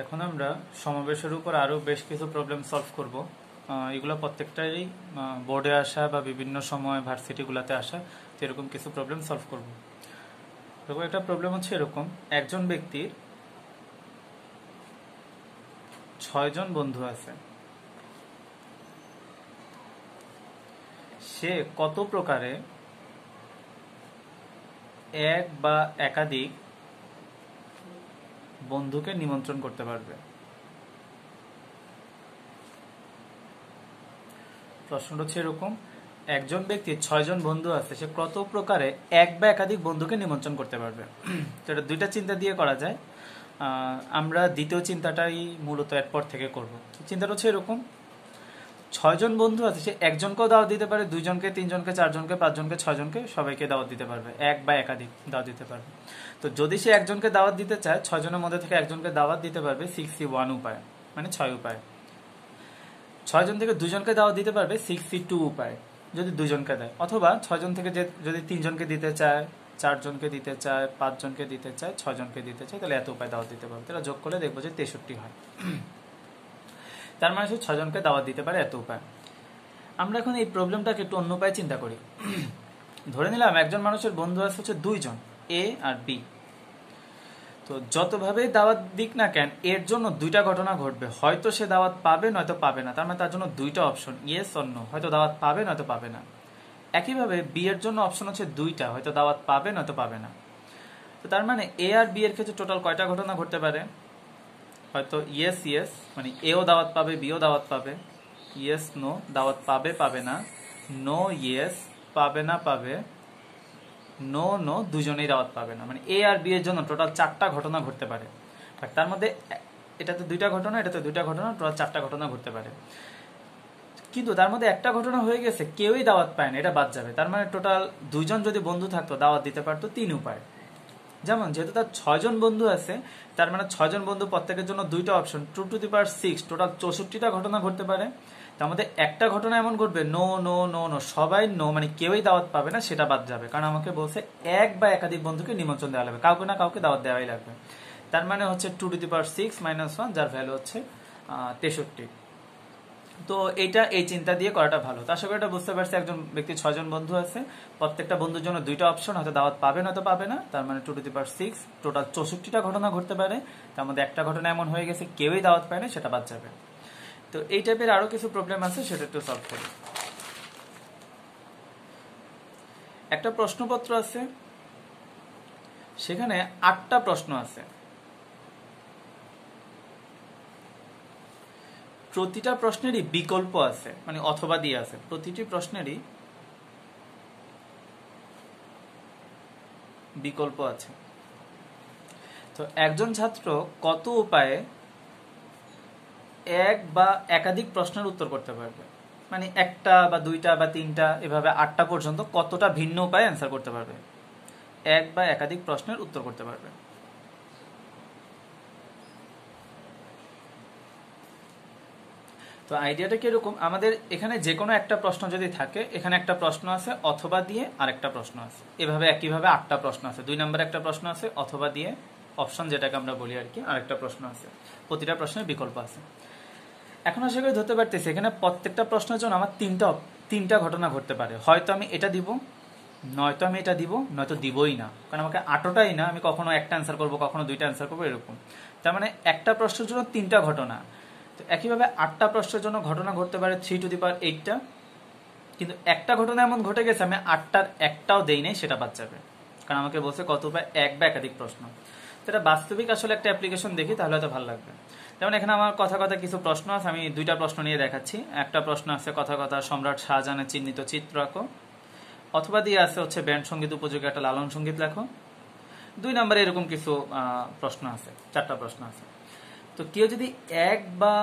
এখন আমরা সমাবেশের উপর আরো বেশ কিছু প্রবলেম সলভ করব। এগুলো প্রত্যেকটাই বোর্ডে আসা বা বিভিন্ন সময় ভার্সিটিগুলোতে আসা, এরকম কিছু প্রবলেম সলভ করব। এরকম একটা প্রবলেম হচ্ছে এরকম, একজন ব্যক্তির 6 জন বন্ধু আছে। সে কত প্রকারে এক বা একাধিক বন্ধুকে নিমন্ত্রণ করতে পারবে? প্রশ্নটা হচ্ছে এরকম, একজন ব্যক্তির 6 জন বন্ধু আছে, সে কত প্রকারে এক বা একাধিক বন্ধুকে নিমন্ত্রণ করতে পারবে। তো এটা দুইটা চিন্তা দিয়ে করা যায়। আমরা দ্বিতীয় চিন্তাটাই মূলত এরপর থেকে করব। চিন্তাটা হচ্ছে এরকম, 6 জন বন্ধু আছে, সে একজনকেও দাওয়াত দিতে পারে, 2 জনকে, 3 জনকে, 4 জনকে, 5 জনকে, 6 জনকে, সবাইকে দাওয়াত দিতে পারবে, এক বা একাধিক দাওয়াত দিতে পারবে। তো যদি সে একজনকে দাওয়াত দিতে চায়, 6 জনের মধ্যে থেকে একজনকে দাওয়াত দিতে পারবে 6C1 উপায়, মানে 6 উপায়। 6 জন থেকে 2 জনকে দাওয়াত দিতে পারবে 6C2 উপায়, যদি 2 জনকে দেয়। অথবা 6 জন থেকে যদি 3 জনকে দিতে চায়, 4 জনকে দিতে চায়, 5 জনকে দিতে চায়, 6 জনকে দিতে চায়, তাহলে এত উপায় দাওয়াত দিতে পারবে। তাহলে যোগ করলে দেখবো যে 63 হয়। তার মানে সে 6 জনকে দাওয়াত দিতে পারে এত উপায়। আমরা এখন এই প্রবলেমটাকে একটু অন্য উপায়ে চিন্তা করি। ধরে নিলাম একজন মানুষের বন্ধু আছে হচ্ছে 2 জন, এ আর বি। তো যতভাবে দাওয়াত দিক না কেন, এর জন্য দুইটা ঘটনা ঘটবে, হয়তো সে দাওয়াত পাবে নয়তো পাবে না। তার মানে তার জন্য দুইটা অপশন, ইয়েস অর নো, হয়তো দাওয়াত পাবে নয়তো পাবে না। একইভাবে বি এর জন্য অপশন হচ্ছে দুইটা, হয়তো দাওয়াত পাবে নয়তো পাবে না। তো তার মানে এ আর বি এর ক্ষেত্রে টোটাল কয়টা ঘটনা ঘটতে পারে? হয়তো ইয়েস ইয়েস, মানে এও দাওয়াত পাবে, বিও দাওয়াত পাবে, ইয়েস নো, দাওয়াত পাবে পাবে না, নো ইয়েস, পাবে না পাবে, নো নো, দুজনেই দাওয়াত পাবে না। মানে এ আর বি এর জন্য টোটাল 4টা ঘটনা ঘটতে পারে। তার মধ্যে এটাতে 2টা ঘটনা, এটাতে 2টা ঘটনা, টোটাল 4টা ঘটনা ঘটতে পারে। কিন্তু তার মধ্যে একটা ঘটনা হয়ে গেছে, কেউই দাওয়াত পায় না, এটা বাদ যাবে। তার মানে টোটাল 2 জন যদি বন্ধু থাকতো, দাওয়াত দিতে পারতো 3 উপায়। যেমন যেহেতু তার 6 জন বন্ধু আছে, তার মানে 6 জন বন্ধু প্রত্যেকের জন্য 2টা option, 2 to the power 6, total 64টা ঘটনা ঘটতে পারে। তার মধ্যে একটা ঘটনা এমন ঘটবে, নো নো নো নো, সবাই নো, মানে কেউই দাওয়াত পাবে না, সেটা বাদ যাবে। কারণ আমাকে বলছে এক বা একাধিক বন্ধুকে নিমন্ত্রণ দেওয়া লাগবে, কাউকে না কাউকে দাওয়াত দেওয়াই লাগবে। তার মানে হচ্ছে 2 টু দি পাওয়ার 6 - 1, যার ভ্যালু হচ্ছে 63। তো এইটা এই চিন্তা দিয়ে করাটা ভালো। তো আশা করি এটা বুঝতে পারছি, একজন ব্যক্তির 6 জন বন্ধু আছে, প্রত্যেকটা বন্ধুর জন্য 2টা অপশন, হয়তো দাওয়াত পাবে নয়তো পাবে না। তার মানে 2 টু দি পাওয়ার 6, টোটাল 64টা ঘটনা ঘটতে পারে। তার মধ্যে একটা ঘটনা এমন হয়ে গেছে, কেউই দাওয়াত পায় না, সেটা বাদ যাবে। তো এই টাইপের আরো কিছু প্রবলেম আছে, সেটা একটু সলভ করি। একটা প্রশ্নপত্র আছে, সেখানে 8টা প্রশ্ন আছে। প্রতিটা প্রশ্নেরই বিকল্প আছে, মানে অথবা দিয়ে আছে, প্রতিটি প্রশ্নেরই বিকল্প আছে। তো একজন ছাত্র কত উপায়ে এক বা একাধিক প্রশ্নের উত্তর করতে পারবে? মানে একটা বা 2টা বা 3টা, এভাবে 8টা পর্যন্ত কতটা ভিন্ন উপায়ে অ্যান্সার করতে পারবে, এক বা একাধিক প্রশ্নের উত্তর করতে পারবে। তো আইডিয়াটা কিরকম, আমাদের এখানে যে কোনো একটা প্রশ্ন যদি থাকে, এখানে একটা প্রশ্ন আছে অথবা দিয়ে আরেকটা প্রশ্ন আছে, এভাবে একইভাবে 8টা প্রশ্ন আছে। 2 নম্বরে একটা প্রশ্ন আছে অথবা দিয়ে অপশন, যেটাকে আমরা বলি আর কি, আরেকটা প্রশ্ন আছে। প্রতিটা প্রশ্নের বিকল্প আছে। এখন আশা করি ধরতে পারতেছি, এখানে প্রত্যেকটা প্রশ্নের জন্য আমার তিনটা ঘটনা ঘটতে পারে। হয়তো আমি এটা দিব, নয়তো আমি এটা দিব, নয়তো দিবই না। কারণ আমাকে 8টাই না, আমি কখনো একটা অ্যান্সার করবো, কখনো 2টা অ্যান্সার করবো, এরকম। তার মানে একটা প্রশ্নের জন্য 3টা ঘটনা। তো একইভাবে 8টা প্রশ্নের জন্য ঘটনা ঘটতে পারে 3 টু দি পাওয়ার 8টা। কিন্তু একটা ঘটনা এমন ঘটে গেছে, আমি 8টার একটাও দেই নাই, সেটা বাদ যাবে। কারণ আমাকে বলছে কত উপায় এক বা একাধিক প্রশ্ন। তো এটা বাস্তবিক আসলে একটা অ্যাপ্লিকেশন দেখি, তাহলে হয়তো ভালো লাগবে। যেমন এখানে আমার কথা কথা কিছু প্রশ্ন আছে, আমি 2টা প্রশ্ন নিয়ে দেখাচ্ছি। একটা প্রশ্ন আছে কথা কথা সম্রাট শাহজাহানের চিহ্নিত চিত্র আঁকো, অথবা দিয়ে আছে হচ্ছে ব্যান্ড সঙ্গীত উপযোগী একটা লালন সঙ্গীত লেখো। 2 নম্বরে এরকম কিছু প্রশ্ন আছে, 4টা প্রশ্ন আছে। তো কেউ যদি এক বা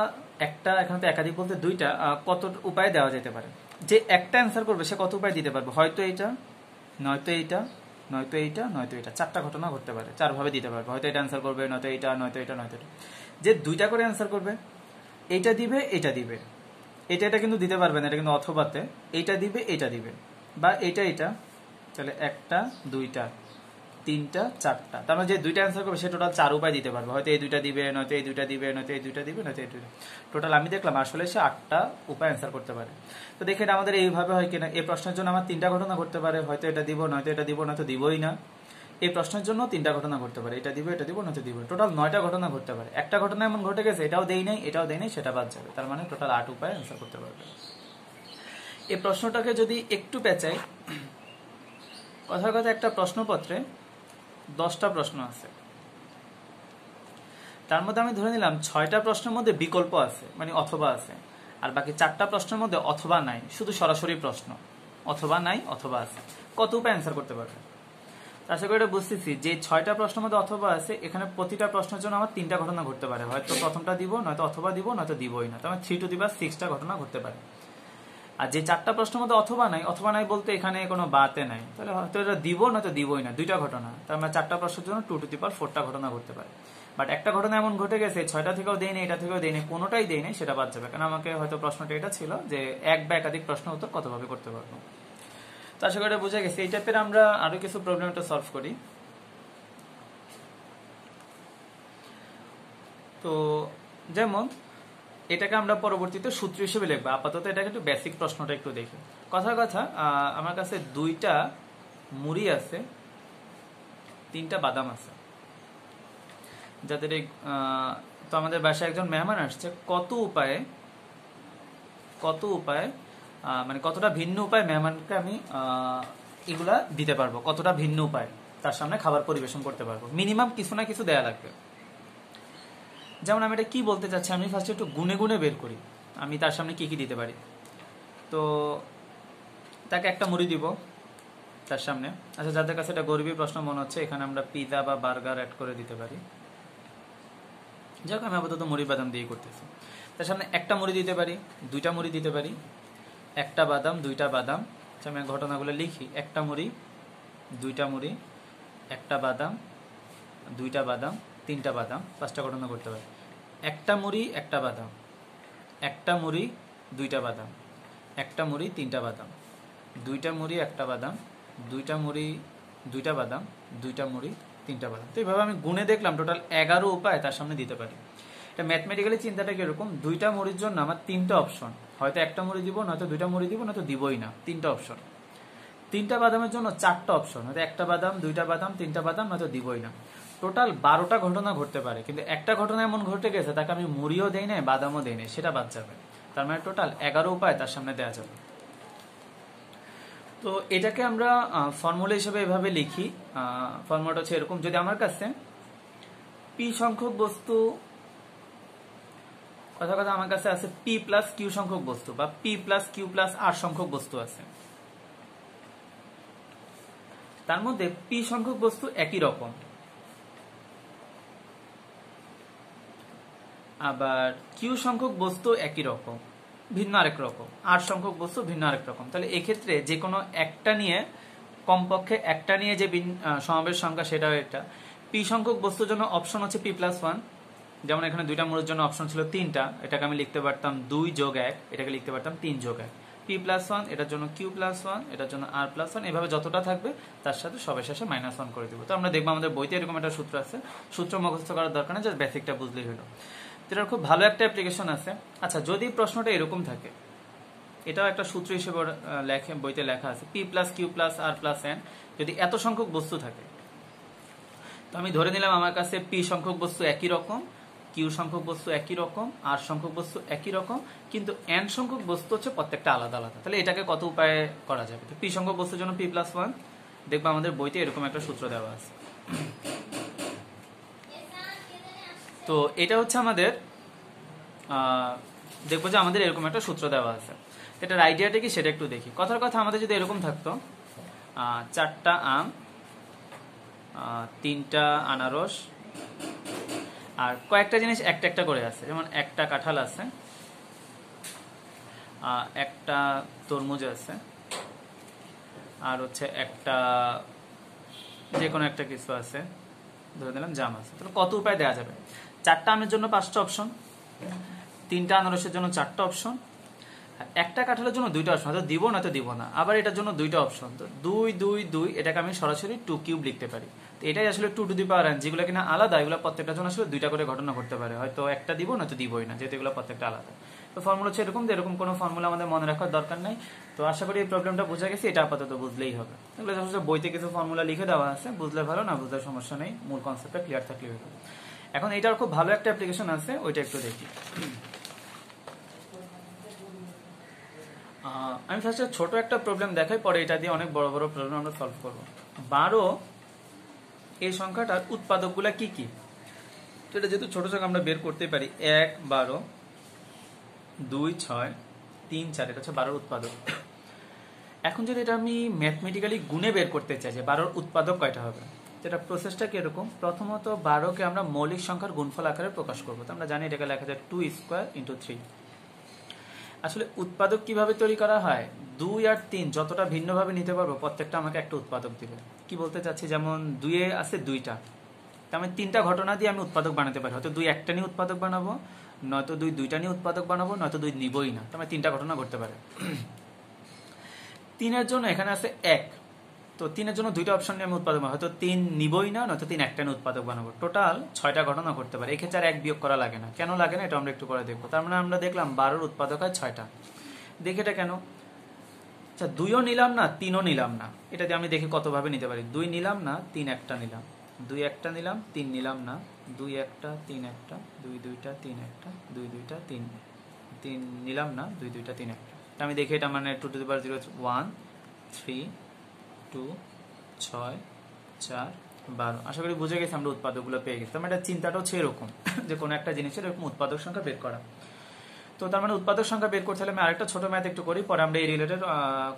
একটা, এখানে তো একাধিক বলতে 2টা, কত উপায় দেওয়া যেতে পারে? যে একটা অ্যান্সার করবে সে কত উপায় দিতে পারবে? হয়তো এইটা, নয়তো এইটা, নয়তো এইটা, নয়তো এটা। 4টা ঘটনা ঘটতে পারে, 4 ভাবে দিতে পারবে। হয়তো এটা অ্যান্সার করবে, নয়তো এইটা, নয়তো এটা, নয়তো এটা। যে 2টা করে অ্যান্সার করবে, এইটা দিবে, এটা দিবে, এটা কিন্তু দিতে পারবে না, এটা কিন্তু অথবাতে। এইটা দিবে, এটা দিবে, বা এটা, তাহলে 1টা 2টা, তিনটা, চারটা, তার মানে যে দুইটা অ্যান্সার করবে সে টোটাল 4 উপায় দিতে পারবে। হয়তো এই দুইটা দিবে, নয়তো এই দুইটা দিবে, নয়তো এই দুইটা দিবে, নয়তো এই দুইটা। টোটাল আমি দেখলাম আসলে সে 8টা উপায় অ্যান্সার করতে পারে। তো দেখে এটা আমাদের এইভাবে হয় কিনা, এই প্রশ্নের জন্য আমার 3টা ঘটনা ঘটতে পারে, হয়তো এটা দিব, নয়তো এটা দিব, নয়তো দিবই না। এই প্রশ্নের জন্য 3টা ঘটনা ঘটতে পারে, এটা দিব, এটা দিব, নয়তো দিব। টোটাল 9টা ঘটনা ঘটতে পারে। একটা ঘটনা এমন ঘটে গেছে এটাও দেই নাই, এটাও দেই নাই, সেটা বাদ যাবে। তার মানে টোটাল 8 উপায় অ্যান্সার করতে পারবে। এই প্রশ্নটাকে যদি একটু পেঁচাই, কথার কথা একটা প্রশ্নপত্রে 10টা প্রশ্ন আছে, তার মধ্যে আমি ধরে নিলাম 6টা প্রশ্নের মধ্যে বিকল্প আছে, মানে অথবা আছে, আর বাকি 4টা প্রশ্নের মধ্যে অথবা নাই, শুধু সরাসরি প্রশ্ন, অথবা নাই, অথবা আছে। কত উপায় অ্যান্সার করতে পারবে? আশা করি এটা বুঝতেছি যে 6টা প্রশ্নের মধ্যে অথবা আছে, এখানে প্রতিটা প্রশ্নের জন্য আমার 3টা ঘটনা ঘটতে পারে, হয়তো প্রথমটা দিব, নয়তো অথবা দিব, নয়তো দিবই না। তার মানে 3 টু দি পাওয়ার 6টা ঘটনা ঘটতে পারে। আর যে 4টা প্রশ্নের মধ্যে অথবা নাই, অথবা নাই বলতে এখানে কোনো বাতে নাই, তাহলে হয়তো এটা দিব, নয়তো দিবই না, 2টা ঘটনা। তার মানে 4টা প্রশ্নের জন্য 2 টু দি পাওয়ার 4টা ঘটনা ঘটতে পারে। বাট একটা ঘটনা এমন ঘটে গেছে 6টা থেকেও দেই নাই, এটা থেকেও দেই নাই, কোনোটাই দেই নাই, সেটা বাদ যাবে। কারণ আমাকে হয়তো প্রশ্নটা এটা ছিল যে এক বা একাধিক প্রশ্ন উত্তর কতভাবে করতে পারবো। তো আশা করি বুঝে গেছে। এই টাইপের আমরা আরো কিছু প্রবলেমটা সলভ করি। তো যেমন এটাকে আমরা পরবর্তীতে সূত্র হিসেবে লিখবো, আপাতত এটাকে একটু বেসিক প্রশ্নটা একটু দেখি। কথার কথা, আমার কাছে 2টা মুড়ি আছে, 3টা বাদাম আছে, যাদের তো আমাদের বাসায় একজন মেহমান আসছে, কত উপায়ে মানে কতটা ভিন্ন উপায় মেহমানকে আমি এগুলা দিতে পারবো, কতটা ভিন্ন উপায় তার সামনে খাবার পরিবেশন করতে পারবো। মিনিমাম কিছু না কিছু দেয়া লাগবে। যেমন আমি এটা কি বলতে চাচ্ছি, আমি ফার্স্টে একটু গুনে গুনে বের করি আমি তার সামনে কি কি দিতে পারি। তো তাকে একটা মুড়ি দিব তার সামনে। আচ্ছা, যাদের কাছে এটা গরিবী প্রশ্ন মনে হচ্ছে, এখানে আমরা পিজা বা বার্গার অ্যাড করে দিতে পারি। যাক, আমি আপাতত মুড়ি বাদাম দিয়ে করতেছি। তার সামনে একটা মুড়ি দিতে পারি, 2টা মুড়ি দিতে পারি, একটা বাদাম, 2টা বাদাম। আচ্ছা, আমি ঘটনাগুলো লিখি। একটা মুড়ি, 2টা মুড়ি, একটা বাদাম, 2টা বাদাম, 3টা বাদাম, 5টা ঘটনা করতে পারি। একটা মুড়ি, একটা বাদাম, একটা মুড়ি, 2টা বাদাম, একটা মুড়ি, 3টা বাদাম, 2টা মুড়ি, একটা বাদাম, 2টা মুড়ি, 2টা বাদাম, 2টা মুড়ি, 3টা বাদাম। তো এইভাবে আমি গুনে দেখলাম টোটাল 11 উপায় তার সামনে দিতে পারি। এটা ম্যাথমেটিক্যালি চিন্তাটা কিরকম, 2টা মুড়ির জন্য আমার 3টা অপশন, হয়তো একটা মুড়ি দিব, নয়তো 2টা মুড়ি দিব, নয়তো দিবই না, 3টা অপশন। 3টা বাদামের জন্য 4টা অপশন, হয়তো একটা বাদাম, 2টা বাদাম, 3টা বাদাম, নয়তো দিবই না। টোটাল 12টা ঘটনা ঘটতে পারে, কিন্তু একটা ঘটনা এমন ঘটে গেছে তাকে আমি মুড়িও দেই নাই, বাদামও দেই নাই, সেটা বাদ যাবে। তার মানে টোটাল 11 উপায় তার সামনে দেওয়া যাবে। তো এটাকে আমরা ফর্মুলা হিসেবে এভাবে লিখি। ফর্মুলাটা হচ্ছে এরকম, যদি আমার কাছে পি সংখ্যক বস্তু, কথা আমার কাছে আছে পি প্লাস কিউ সংখ্যক বস্তু, বা পি প্লাস কিউ প্লাস আর সংখ্যক বস্তু আছে, তার মধ্যে পি সংখ্যক বস্তু একই রকম, আবার কিউ সংখ্যক বস্তু একই রকম, ভিন্ন আরেক রকম, আর সংখ্যক বস্তু ভিন্ন আরেক রকম, তাহলে এক্ষেত্রে যে কোনো একটা নিয়ে, কমপক্ষে একটা নিয়ে যে সমাবেশ সংখ্যা সেটাও একটা। পি সংখ্যক বস্তুর জন্য অপশন হচ্ছে পি প্লাস 1, যেমন এখানে 2টা মুড়ির জন্য অপশন ছিল 3টা, এটাকে আমি লিখতে পারতাম 2 যোগ 1, এটাকে লিখতে পারতাম 3 যোগ 1। পি প্লাস 1 এটার জন্য কিউ প্লাস 1, এটার জন্য আর প্লাস 1, এভাবে যতটা থাকবে তার সাথে সবের শেষে -1 করে দেবো। তো আমরা দেখবো আমাদের বইতে এরকম একটা সূত্র আছে, সূত্র মুখস্থ করার দরকার নেই, জাস্ট বেসিকটা বুঝলেই হলো। এটার খুব ভালো একটা অ্যাপ্লিকেশন আছে। আচ্ছা, যদি প্রশ্নটা এরকম থাকে, এটাও একটা সূত্র হিসেবে বইতে লেখা আছে, পি প্লাস কিউ প্লাস আর প্লাস এন, যদি এত সংখ্যক বস্তু থাকে, তো আমি ধরে নিলাম আমার কাছে পি সংখ্যক বস্তু একই রকম, কিউ সংখ্যক বস্তু একই রকম, আর সংখ্যক বস্তু একই রকম, কিন্তু এন সংখ্যক বস্তু হচ্ছে প্রত্যেকটা আলাদা আলাদা। তাহলে এটাকে কত উপায়ে করা যাবে? তো পি সংখ্যক বস্তুর জন্য পি প্লাস 1, দেখবো আমাদের বইতে এরকম একটা সূত্র দেওয়া আছে। তো এটা হচ্ছে আমাদের, দেখবো যে আমাদের এরকম একটা সূত্র দেওয়া আছে। এটার আইডিয়াটা কি সেটা একটু দেখি। কথার কথা, আমাদের যদি এরকম থাকতো 4টা আম, 3টা আনারস, আর কয়েকটা জিনিস একটা একটা করে আছে, যেমন একটা কাঁঠাল আছে, একটা তরমুজ আছে, আর হচ্ছে একটা যে কোনো একটা কিছু আছে, ধরে দিলাম জাম আছে। তাহলে কত উপায় দেওয়া যাবে? 4টা আমের জন্য 5টা অপশন, 3টা আনারসের জন্য 4টা অপশন, একটা কাঠালের জন্য দুইটা অপশন, হয়তো দিব না তো দিব না, আবার এটার জন্য দুইটা অপশন, তো 2 2 2 এটাকে আমি সরাসরি 2 কিউব লিখতে পারি। তো এটাই আসলে 2 টু দি পাওয়ার n, যেগুলো কিনা আলাদা, এগুলো প্রত্যেকটা জন্য আসলে দুইটা করে ঘটনা ঘটতে পারে, হয়তো একটা দিব নয়তো দিবই না, যেহেতু এগুলো প্রত্যেকটা আলাদা। তো ফর্মুলা হচ্ছে এরকম, এরকম কোনো ফর্মুলা আমাদের মনে রাখার দরকার নাই। তো আশা করি এই প্রবলেমটা বোঝা গেছে, এটা আপাতত বুঝলেই হবে। এগুলো যথেষ্ট বইতে কিছু ফর্মুলা লিখে দেওয়া আছে, বুঝলে ভালো, না বুঝলে সমস্যা নেই, মূল কনসেপ্টটা ক্লিয়ার থাকলেই হবে। এখন এটার খুব ভালো একটা অ্যাপ্লিকেশন আছে, ওইটা একটু দেখি। আমি ফার্স্টে ছোট একটা প্রবলেম দেখাই, পরে এটা দিয়ে অনেক বড় বড় প্রবলেম আমরা সলভ করব। 12 এই সংখ্যাটার উৎপাদকগুলা কি কি, তো এটা যেহেতু ছোট সংখ্যা আমরা বের করতে পারি, 1 12 2 6 3 4, এটা হচ্ছে 12 উৎপাদক। এখন যদি এটা আমি ম্যাথমেটিক্যালি গুণে বের করতে চাই যে 12 উৎপাদক কয়টা হবে, এটা প্রসেসটা কিরকম? প্রথমত 12কে আমরা মৌলিক সংখ্যার গুণফল আকারে প্রকাশ করবো। তো আমরা জানি এটাকে লেখা যায় 2 স্কোয়ার ইন্টু 3। আসলে উৎপাদক কিভাবে তৈরি করা হয়, 2 আর 3 যতটা ভিন্নভাবে নিতে পারবো প্রত্যেকটা আমাকে একটা উৎপাদক দিবে। কি বলতে চাচ্ছি, যেমন 2 এ আছে 2টা, তার মানে 3টা ঘটনা দিয়ে আমি উৎপাদক বানাতে পারি। হয়তো 2 একটা নিয়ে উৎপাদক বানাবো, নয়তো 2 দুইটা নিয়ে উৎপাদক বানাবো, নয়তো 2 নিবই না, তার মানে 3টা ঘটনা ঘটতে পারে। 3 এর জন্য এখানে আছে 1, তো 3 এর জন্য দুইটা অপশন নিয়ে আমি উৎপাদক বানাবো, হয়তো 3 নিবই না, নয়তো 3 একটা নিয়ে উৎপাদক বানাবো। টোটাল 6টা ঘটনা ঘটতে পারে। এই ক্ষেত্রে আর 1 বিয়োগ করা লাগে না। কেন লাগে না এটা আমরা একটু পরে দেখবো। তার মানে আমরা দেখলাম 12 উৎপাদক হয় 6টা। দেখি এটা কেন। আচ্ছা, 2ও নিলাম না, 3ও নিলাম না, এটা দিয়ে আমি দেখি কতভাবে নিতে পারি। 2 নিলাম না, 3 একটা নিলাম, 2 একটা নিলাম, 3 নিলাম না, 2 একটা 3 একটা, 2 দুইটা 3 একটা, 2 দুইটা 3 3 নিলাম না, 2 দুইটা 3 একটা। আমি দেখি এটা মানে 2 টু দি পাওয়ার 0 1 3 2 6 4 12। আশা করি বুঝে গেছি আমরা উৎপাদকগুলো পেয়ে গেছি। তার মানে এটা চিন্তাটা হচ্ছে এরকম যে কোনো একটা জিনিসের এরকম উৎপাদক সংখ্যা বের করা। তো তার মানে উৎপাদক সংখ্যা বের করতে হলে আমি আরেকটা ছোট ম্যাথ একটু করি, পরে আমরা এই রিলেটেড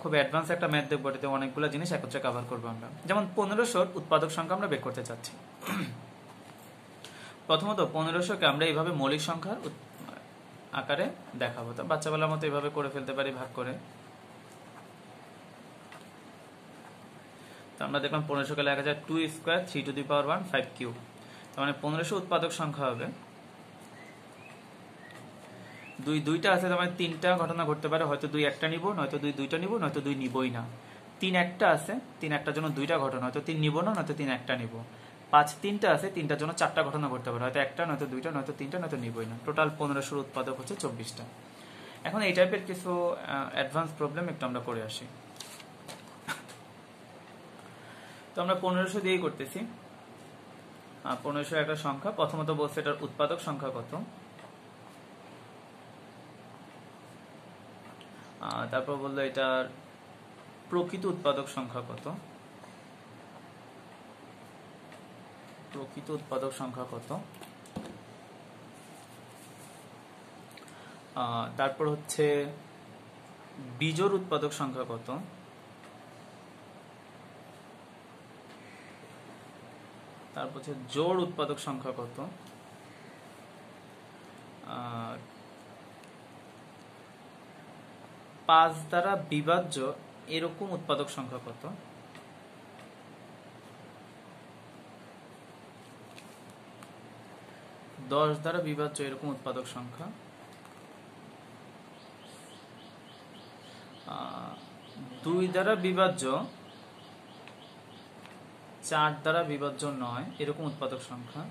খুব অ্যাডভান্স একটা ম্যাথ দেখবো, এটাতে অনেকগুলো জিনিস একত্রে কভার করবো আমরা। যেমন 1500 উৎপাদক সংখ্যা আমরা বের করতে চাচ্ছি। প্রথমত 1500কে আমরা এইভাবে মৌলিক সংখ্যার আকারে দেখাবো। তো বাচ্চাবেলার মতো এইভাবে করে ফেলতে পারি ভাগ করে। তো আমরা দেখলাম 1500কে লেখা যায় 2 square 3 two the power 1 5 cube. তার মানে 1500 উৎপাদক সংখ্যা হবে। 2 দুইটা আছে, তার মানে 3টা ঘটনা ঘটতে পারে, হয়তো 2 একটা নিব, নয়তো 2 দুইটা নিব, নয়তো 2 নিবই না। 3 একটা আছে, 3 একটার জন্য দুইটা ঘটনা, হয়তো 3 নিব না, নয়তো 3 একটা নিব। 5 তিনটা আছে, 3টার জন্য 4টা ঘটনা ঘটতে পারে, হয়তো একটা, নয়তো দুইটা, নয়তো 3টা, নয়তো নিবই না। টোটাল 1500 উৎপাদক হচ্ছে 24টা। এখন এই টাইপের কিছু অ্যাডভান্স প্রবলেম একটু আমরা করে আসি। তো আমরা 1500 দিয়েই করতেছি। 1500 একটা সংখ্যা, প্রথমত বলছে এটার উৎপাদক সংখ্যা কত, তারপর বললো এটার প্রকৃত উৎপাদক সংখ্যা কত, প্রকৃত উৎপাদক সংখ্যা কত, তারপর হচ্ছে বিজোড় উৎপাদক সংখ্যা কত, তারপর হচ্ছে জোড় উৎপাদক সংখ্যা কত, আর 5 দ্বারা বিভাজ্য এরকম উৎপাদক সংখ্যা কত, 10 দ্বারা বিভাজ্য এরকম উৎপাদক সংখ্যা, 2 দ্বারা বিভাজ্য 4 দ্বারা বিভাজ্য 9 এরকম উৎপাদক সংখ্যা,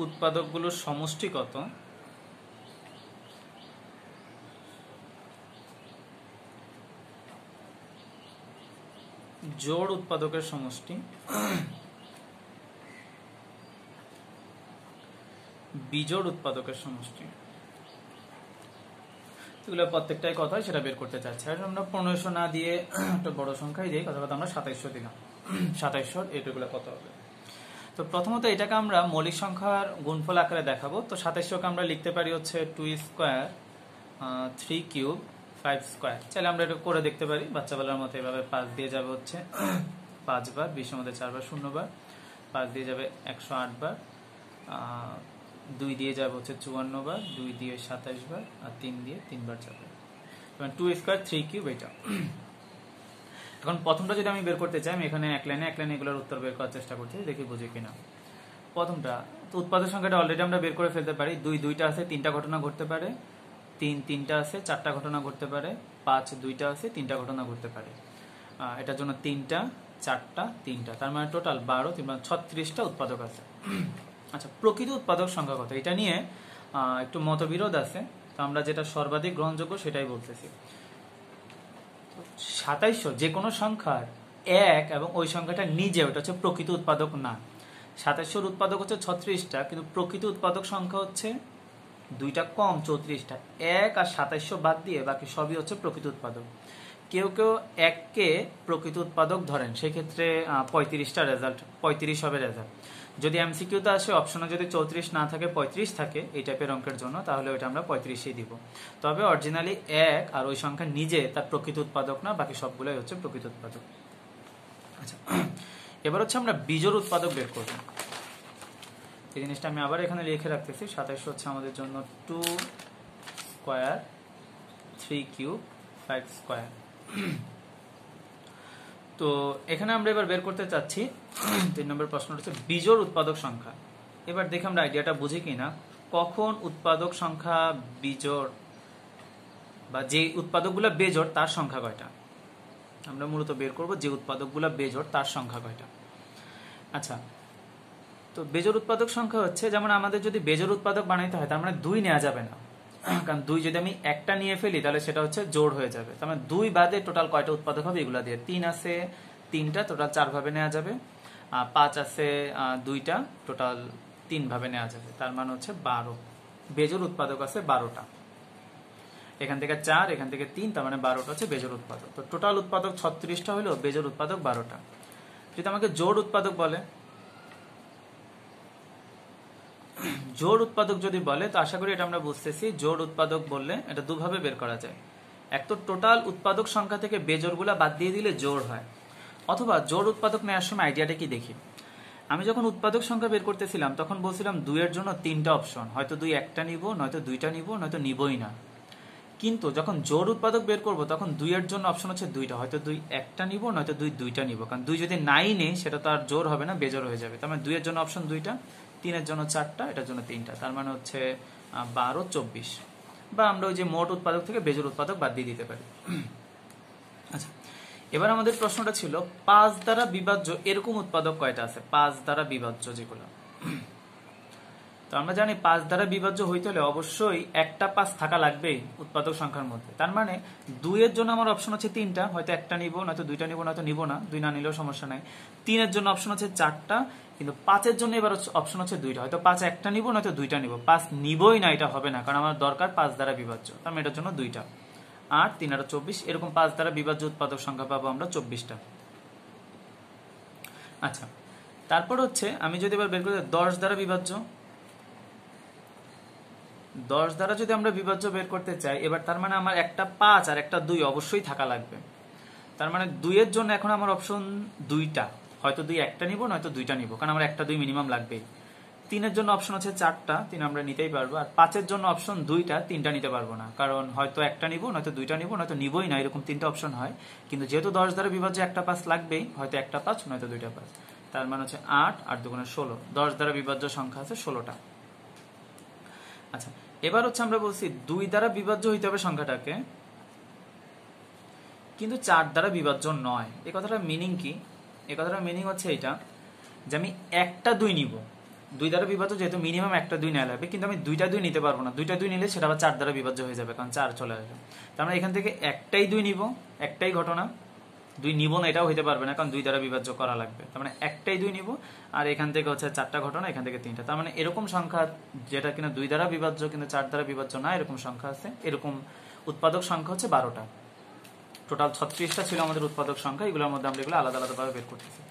উৎপাদকগুলোর সমষ্টি কত, জোড় উৎপাদকের সমষ্টি, বিজোড় উৎপাদকের সমষ্টি। এগুলো প্রত্যেকটাই কথা সেটা বের করতে চাচ্ছি। আর আমরা 1500 না দিয়ে একটা বড় সংখ্যাই দিই, কথা কথা আমরা 2700 দিলাম। 2700 এগুলো কত হবে। তো প্রথমত এটাকে আমরা মৌলিক সংখ্যার গুণফল আকারে দেখাবো। তো 2700কে আমরা লিখতে পারি হচ্ছে 2 স্কোয়ার 3 কিউব 5 স্কোয়ার। চাইলে আমরা এটা করে দেখতে পারি বাচ্চাবেলার মতো। এভাবে 5 দিয়ে যাবে হচ্ছে 5 বার, 20 মধ্যে 4 বার 0 বার, 5 দিয়ে যাবে 108 বার, 2 দিয়ে যাবে হচ্ছে 54 বার, 2 দিয়ে 27 বার, আর 3 দিয়ে 3 বার যাবে। 2 স্কোয়ার 3 কিউব এটা। এখন প্রথমটা যদি আমি বের করতে চাই, আমি এখানে এক লাইনে এগুলোর উত্তর বের করার চেষ্টা করছি, দেখি বুঝি কিনা। প্রথমটা তো উৎপাদক সংখ্যাটা অলরেডি আমরা বের করে ফেলতে পারি। 2 2টা আছে, 3টা ঘটনা ঘটতে পারে। 3 3টা আছে, 4টা ঘটনা ঘটতে পারে। 5 2টা আছে, 3টা ঘটনা ঘটতে পারে। এটার জন্য 3টা 4টা 3টা, তার মানে টোটাল 12 3 36টা উৎপাদক আছে। আচ্ছা, প্রকৃত উৎপাদক সংখ্যা কত এটা নিয়ে একটু মতবিরোধ আছে। তো আমরা যেটা সর্বাধিক গ্রহণযোগ্য সেটাই বলতেছি। 2700 যে কোনো সংখ্যার এক এবং ওই সংখ্যাটা নিজে, ওটা হচ্ছে প্রকৃত উৎপাদক না। 2700 উৎপাদক হচ্ছে 36টা, কিন্তু প্রকৃত উৎপাদক সংখ্যা হচ্ছে 2টা কম 34টা। 1 আর 2700 বাদ দিয়ে বাকি সবই হচ্ছে প্রকৃত উৎপাদক। কেউ কেউ 1কে প্রকৃত উৎপাদক ধরেন, সেক্ষেত্রে 35টা রেজাল্ট, 35 হবে রেজাল্ট। যদি এমসিকিউতে আসে অপশনে যদি 34 না থাকে 35 থাকে এই টাইপের অঙ্কের জন্য, তাহলে ওইটা আমরা 35ই দিব। তবে অরিজিনালি 1 আর ওই সংখ্যা নিজে তার প্রকৃত উৎপাদক না, বাকি সবগুলোই হচ্ছে প্রকৃত উৎপাদক। আচ্ছা, এবার হচ্ছে আমরা বিজোড় উৎপাদক বের করব। এই জিনিসটা আমি আবার এখানে লিখে রাখতেছি। 2700 হচ্ছে আমাদের জন্য 2 স্কয়ার 3 কিউব 5 স্কয়ার। তো এখানে আমরা এবার বের করতে চাচ্ছি 3 নম্বর প্রশ্নটা হচ্ছে বিজোড় উৎপাদক সংখ্যা। এবার দেখি আমরা আইডিয়াটা বুঝি কিনা। কখন উৎপাদক সংখ্যা বিজোড়, বা যে উৎপাদকগুলো বেজোড় তার সংখ্যা কয়টা, আমরা মূলত বের করব যে উৎপাদকগুলো বেজোড় তার সংখ্যা কয়টা। আচ্ছা, তো বেজোড় উৎপাদক সংখ্যা হচ্ছে, যেমন আমাদের যদি বেজোড় উৎপাদক বানাইতে হয় তার মানে 2 নেওয়া যাবে না, কারণ 2 যদি আমি একটা নিয়ে ফেলি তাহলে সেটা হচ্ছে জোড় হয়ে যাবে। তার মানে 2 বাদে টোটাল কয়টা উৎপাদক হবে এগুলা দিয়ে। 3 আছে 3টা, টোটাল 4 ভাবে নেওয়া যাবে। 5 আছে 2টা, টোটাল 3 ভাবে নেওয়া যাবে। তার মানে হচ্ছে 12 বেজোড় উৎপাদক আছে 12টা। এখান থেকে 4, এখান থেকে 3, তার মানে 12টা হচ্ছে বেজোড় উৎপাদক। তো টোটাল উৎপাদক 36টা হলো, বেজোড় উৎপাদক 12টা। যদি আমাকে জোড় উৎপাদক বলে, জোড় উৎপাদক যদি বলে, তো আশা করি এটা আমরা বুঝতেছি। জোড় উৎপাদক বললে এটা দুভাবে বের করা যায়। এক তো টোটাল উৎপাদক সংখ্যা থেকে বেজোড়গুলা বাদ দিয়ে দিলে জোড় হয়, অথবা জোড় উৎপাদক নেওয়ার সময় আইডিয়াটা কি দেখি। আমি যখন উৎপাদক সংখ্যা বের করতেছিলাম তখন বলছিলাম 2 এর জন্য 3টা অপশন, হয়তো 2 একটা নিব, নয়তো 2টা নিব, নয়তো নিবই না। কিন্তু যখন জোড় উৎপাদক বের করব তখন 2 এর জন্য অপশন হচ্ছে 2টা, হয়তো 2 একটা নিব, নয়তো 2 2টা নিব। কারণ 2 যদি নাই নেই সেটা তো আর জোড় হবে না, বেজোড় হয়ে যাবে। তার মানে 2 এর জন্য অপশন 2টা, 3 এর জন্য 4টা, এটার জন্য 3টা। তার মানে হচ্ছে 12 24। বা আমরা ওই যে মোট উৎপাদক থেকে বেজোড় উৎপাদক বাদ দিয়ে দিতে পারি। আচ্ছা, এবার আমাদের প্রশ্নটা ছিল 5 দ্বারা বিভাজ্য এরকম উৎপাদক কয়টা আছে। 5 দ্বারা বিভাজ্য যেগুলো, তো আমরা জানি 5 দ্বারা বিভাজ্য হইতে হলে অবশ্যই একটা 5 থাকা লাগবেই উৎপাদক সংখ্যার মধ্যে। তার মানে 2 এর জন্য আমার অপশন হচ্ছে 3টা, হয়তো একটা নিব, নয়তো 2টা নিব, নয়তো নিব না। 2 না নিলেও সমস্যা নাই। 3 এর জন্য অপশন হচ্ছে 4টা, কিন্তু 5 এর জন্য এবার অপশন হচ্ছে 2টা, হয়তো 5 একটা নিব, নয়তো 2টা নিব। 5 নিবই না, এটা হবে না, কারণ আমার দরকার 5 দ্বারা বিভাজ্য। তার মানে এটার জন্য 2টা। 8 3 আর 24, এরকম 5 দ্বারা বিভাজ্য উৎপাদক সংখ্যা পাবো আমরা 24টা। আচ্ছা, তারপর হচ্ছে আমি যদি এবার বের করি 10 দ্বারা বিভাজ্য, 10 দ্বারা যদি আমরা বিভাজ্য বের করতে চাই, এবার তার মানে আমার একটা 5 আর একটা 2 অবশ্যই থাকা লাগবে। তার মানে 2 এর জন্য এখন আমার অপশন 2টা, হয়তো 2 একটা নিব, নয়তো 2টা নিব, কারণ আমার একটা 2 মিনিমাম লাগবেই। 3 এর জন্য অপশন হচ্ছে 4টা, 3 আমরা নিতেই পারবো। আর 5 এর জন্য অপশন 2টা, 3টা নিতে পারবো না, কারণ হয়তো একটা নিব, নয়তো 2টা নিব, নয়তো নিবই না। এরকম 3টা অপশন হয়, কিন্তু যেহেতু 10 দ্বারা বিভাজ্য একটা 5 লাগবেই, হয়তো একটা 5 নয়তো 2টা 5। তার মানে হচ্ছে 8 আর 2 গুণে 16। 10 দ্বারা বিভাজ্য সংখ্যা আছে 16টা। আচ্ছা, এবার হচ্ছে আমরা বলছি 2 দ্বারা বিভাজ্য হইতে হবে সংখ্যাটাকে, কিন্তু 4 দ্বারা বিভাজ্য নয়। এই কথাটার মিনিং কি? এই কথাটার মিনিং হচ্ছে এটা যে আমি একটা 2 নিব, 2 দ্বারা বিভাজ্য যেহেতু মিনিমাম একটা 2 নেওয়া লাগবে, কিন্তু আমি 2টা 2 নিতে পারবো না। 2টা 2 নিলে সেটা আবার 4 দ্বারা বিভাজ্য হয়ে যাবে, কারণ 4 চলে আসবে। তার মানে এখান থেকে একটাই 2 নিব, একটাই ঘটনা। 2 নিব না এটাও হইতে পারবে না, কারণ 2 দ্বারা বিভাজ্য করা লাগবে। তার মানে একটাই 2 নিব, আর এখান থেকে হচ্ছে 4টা ঘটনা, এখান থেকে 3টা। তার মানে এরকম সংখ্যা যেটা কিনা 2 দ্বারা বিভাজ্য কিন্তু 4 দ্বারা বিভাজ্য না, এরকম সংখ্যা আছে। এরকম উৎপাদক সংখ্যা হচ্ছে 12টা। টোটাল 36টা ছিল আমাদের উৎপাদক সংখ্যা, এগুলোর মধ্যে আমরা এগুলো আলাদা আলাদাভাবে বের করতেছি।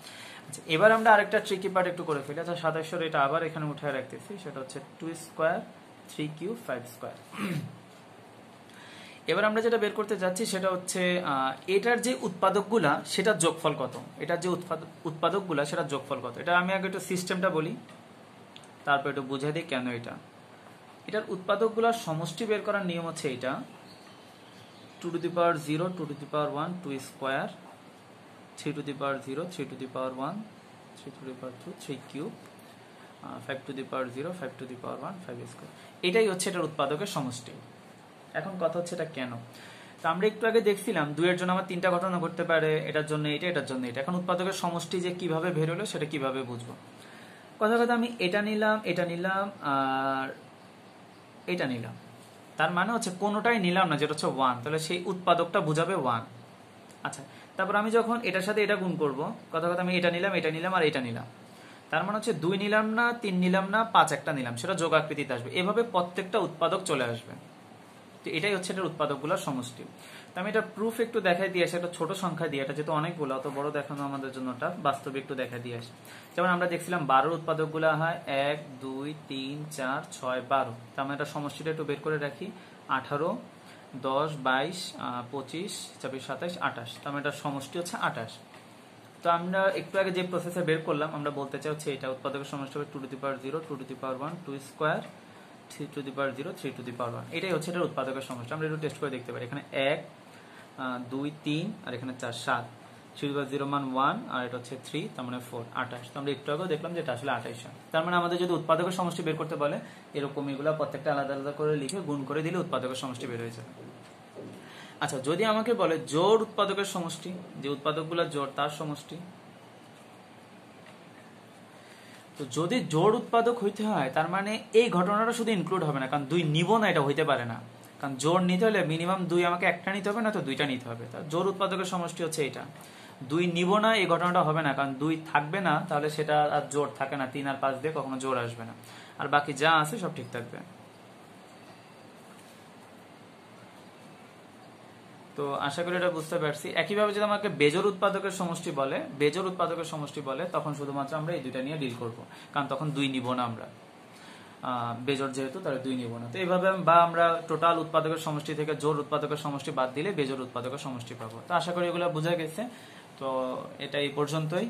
আচ্ছা, এবার আমরা আরেকটা ট্রিকি পার্ট একটু করে ফেলি। আচ্ছা, 2700 এটা আবার এখানে উঠায় রাখতেছি, সেটা হচ্ছে 2 স্কয়ার 3 কিউব 5 স্কয়ার। এবার আমরা যেটা বের করতে যাচ্ছি সেটা হচ্ছে এটার যে উৎপাদকগুলা সেটার যোগফল কত। এটার যে উৎপাদকগুলা সেটার যোগফল কত। এটা আমি আগে একটু সিস্টেমটা বলি, তারপর একটু বুঝাই দিই কেন এটা। এটার উৎপাদকগুলার সমষ্টি বের করার নিয়ম হচ্ছে এটা 2 to the power 0 2 to the power 1 2 square 3 to the power 0, 3 to the power 1, 3 to the power 2, 3 cube, 5 to the power 0, 5 to the power 1, 5 square. এটাই হচ্ছে এটার উৎপাদকের সমষ্টি। এখন কথা হচ্ছে এটা কেন। তো আমরা একটু আগে দেখছিলাম 2 এর জন্য আমার 3টা ঘটনা ঘটতে পারে, এটার জন্য এটা, এটার জন্য এটা। এখন উৎপাদকের সমষ্টি যে কিভাবে বের হলো সেটা কিভাবে বুঝবো। কথা আমি এটা নিলাম, এটা নিলাম, আর এটা নিলাম, তার মানে হচ্ছে কোনোটাই নিলাম না যেটা হচ্ছে 1, তাহলে সেই উৎপাদকটা বুঝাবে 1। আচ্ছা, তারপর আমি যখন এটার সাথে এটা গুণ করব, কথা আমি এটা নিলাম, এটা নিলাম, আর এটা নিলাম, তার মানে হচ্ছে 2 নিলাম না, 3 নিলাম না, 5 একটা নিলাম, সেটা যোগ আকৃতিতে আসবে। এভাবে প্রত্যেকটা উৎপাদক চলে আসবে। তো এটাই হচ্ছে এটার উৎপাদকগুলোর সমষ্টি। তো আমি এটা প্রুফ একটু দেখাই দিয়ে আসি, একটা ছোট সংখ্যা দিয়ে, এটা যেহেতু অনেকগুলো, অত বড় দেখানো আমাদের জন্য টাফ, বাস্তবে একটু দেখাই দিয়ে আসি। যেমন আমরা দেখছিলাম 12 উৎপাদকগুলো হয় 1, 2, 3, 4, 6, 12। তো আমরা এটা সমষ্টিটা একটু বের করে রাখি, 18, 10, 22, 25, 24, 27, 28। তো আমরা এটা সমষ্টি হচ্ছে 28। তো আমরা একটু আগে যে প্রসেসে বের করলাম, আমরা বলতে চাই হচ্ছে এটা উৎপাদকের সমষ্টি হবে 2 to the power 0, 2 to the power 1, 2 square, 3 to the power 0, 3 to the power 1। এটাই হচ্ছে এটার উৎপাদকের সমষ্টি। আমরা একটু টেস্ট করে দেখতে পারি। এখানে 1, 2, 3, আর এখানে 4, 7, 3 to the power 0 মান 1, আর এটা হচ্ছে 3, তার মানে 4, 28। তো আমরা একটু আগেও দেখলাম যে এটা আসলে 28 হয়। তার মানে আমাদের যদি উৎপাদকের সমষ্টি বের করতে বলে, এরকম এগুলো প্রত্যেকটা আলাদা আলাদা করে লিখে গুণ করে দিলে উৎপাদকের সমষ্টি বের হয়ে যাবে। আচ্ছা, যদি আমাকে বলে জোড় উৎপাদকের সমষ্টি, যে উৎপাদকগুলো জোড় তার সমষ্টি, তো যদি জোড় উৎপাদক হইতে হয় তার মানে এই ঘটনাটা শুধু ইনক্লুড হবে না, কারণ 2 নিব না, এটা হইতে পারে না। কারণ জোড় নিতে হলে মিনিমাম 2 আমাকে একটা নিতে হবে, না তো 2টা নিতে হবে। তার জোড় উৎপাদকের সমষ্টি হচ্ছে এটা। 2 নিব না, এই ঘটনাটা হবে না, কারণ 2 থাকবে না, তাহলে সেটা আর জোড় থাকে না। 3 আর 5 দিয়ে কখনো জোড় আসবে না, আর বাকি যা আছে সব ঠিক থাকবে। তো আশা করি এটা বুঝতে পারছি। একইভাবে যদি আমাকে বেজোড় উৎপাদকের সমষ্টি বলে, বেজোড় উৎপাদকের সমষ্টি বলে, তখন শুধুমাত্র আমরা এই দুইটা নিয়ে ডিল করব, কারণ তখন 2 নিব না আমরা, বেজোড় যেহেতু, তাহলে 2 নিব না। তো এইভাবে বা আমরা টোটাল উৎপাদকের সমষ্টি থেকে জোড় উৎপাদকের সমষ্টি বাদ দিলে বেজোড় উৎপাদকের সমষ্টি পাবো। তো আশা করি এগুলো বোঝা গেছে। তো এটা এই পর্যন্তই।